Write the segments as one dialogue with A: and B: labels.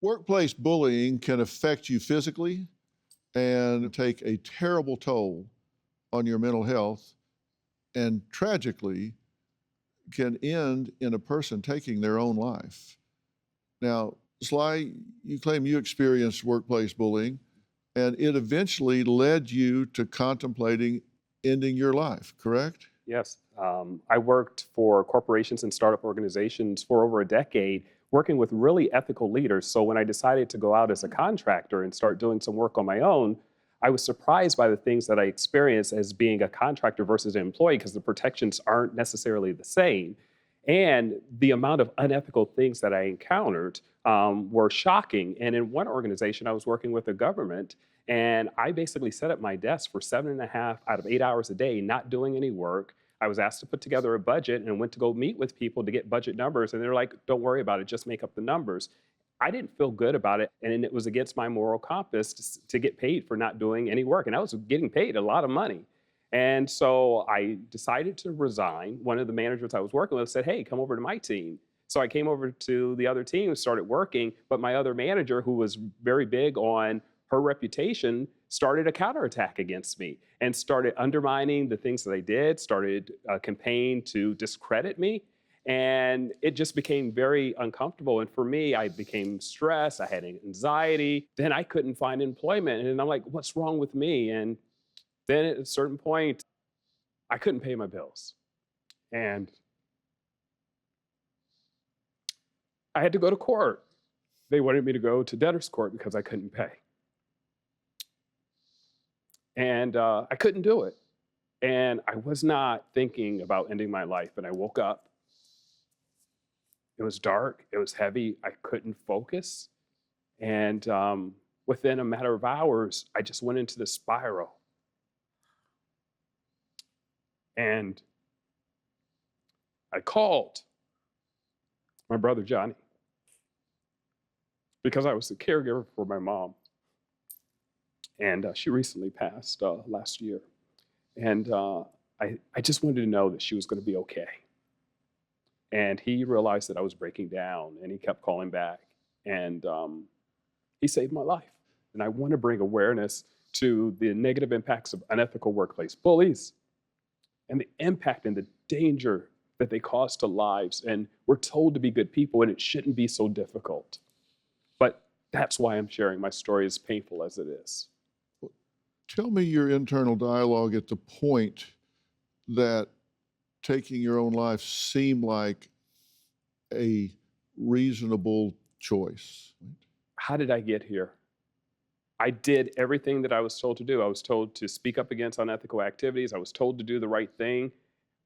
A: Workplace bullying can affect you physically and take a terrible toll on your mental health, and tragically can end in a person taking their own life. Now, Sly, you claim you experienced workplace bullying, and it eventually led you to contemplating ending your life, correct?
B: Yes. I worked for corporations and startup organizations for over a decade, working with really ethical leaders. So when I decided to go out as a contractor and start doing some work on my own, I was surprised by the things that I experienced as being a contractor versus an employee because the protections aren't necessarily the same. And the amount of unethical things that I encountered were shocking. And in one organization, I was working with the government, and I basically sat at my desk for 7.5 out of 8 hours a day, not doing any work. I was asked to put together a budget and went to go meet with people to get budget numbers. And they're like, don't worry about it, just make up the numbers. I didn't feel good about it. And it was against my moral compass to get paid for not doing any work. And I was getting paid a lot of money. And so I decided to resign. One of the managers I was working with said, hey, come over to my team. So I came over to the other team and started working. But my other manager, who was very big on her reputation, started a counterattack against me and started undermining the things that I did, started a campaign to discredit me. And it just became very uncomfortable. And for me, I became stressed. I had anxiety. Then I couldn't find employment. And I'm like, what's wrong with me? And then at a certain point, I couldn't pay my bills. And I had to go to court. They wanted me to go to debtor's court because I couldn't pay. And I couldn't do it. And I was not thinking about ending my life. And I woke up. It was dark. It was heavy. I couldn't focus. And within a matter of hours, I just went into this spiral. And I called my brother Johnny because I was the caregiver for my mom. And she recently passed last year. And I just wanted to know that she was going to be okay. And he realized that I was breaking down, and he kept calling back. And he saved my life. And I want to bring awareness to the negative impacts of unethical workplace bullies and the impact and the danger that they cause to lives. And we're told to be good people, and it shouldn't be so difficult. But that's why I'm sharing my story, as painful as it is.
A: Tell me your internal dialogue at the point that taking your own life seemed like a reasonable choice.
B: How did I get here? I did everything that I was told to do. I was told to speak up against unethical activities. I was told to do the right thing.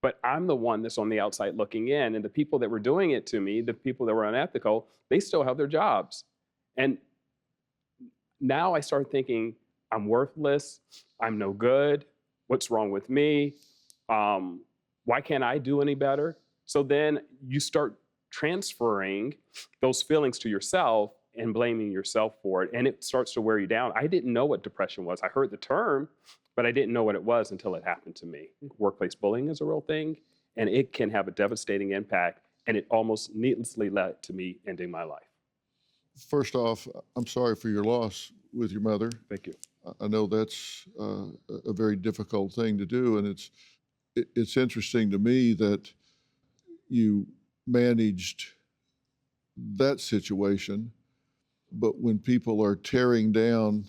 B: But I'm the one that's on the outside looking in. And the people that were doing it to me, the people that were unethical, they still have their jobs. And now I started thinking, I'm worthless. I'm no good. What's wrong with me? Why can't I do any better? So then you start transferring those feelings to yourself and blaming yourself for it. And it starts to wear you down. I didn't know what depression was. I heard the term, but I didn't know what it was until it happened to me. Workplace bullying is a real thing, and it can have a devastating impact. And it almost needlessly led to me ending my life.
A: First off, I'm sorry for your loss with your mother.
B: Thank you.
A: I know that's a very difficult thing to do, and it's interesting to me that you managed that situation, but when people are tearing down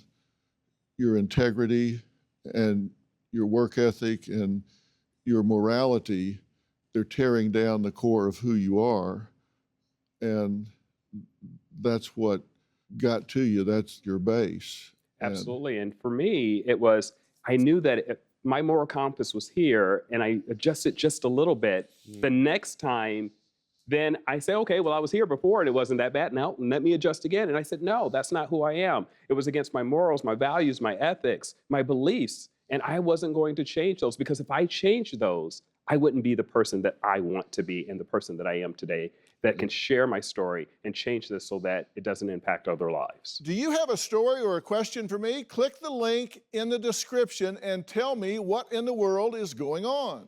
A: your integrity and your work ethic and your morality, they're tearing down the core of who you are, and that's what got to you. That's your base.
B: Absolutely. And for me, it was, I knew that my moral compass was here, and I adjusted just a little bit. The next time, then I say, okay, well, I was here before and it wasn't that bad. Now let me adjust again. And I said, no, that's not who I am. It was against my morals, my values, my ethics, my beliefs. And I wasn't going to change those, because if I changed those, I wouldn't be the person that I want to be and the person that I am today, that can share my story and change this so that it doesn't impact other lives.
A: Do you have a story or a question for me? Click the link in the description and tell me what in the world is going on.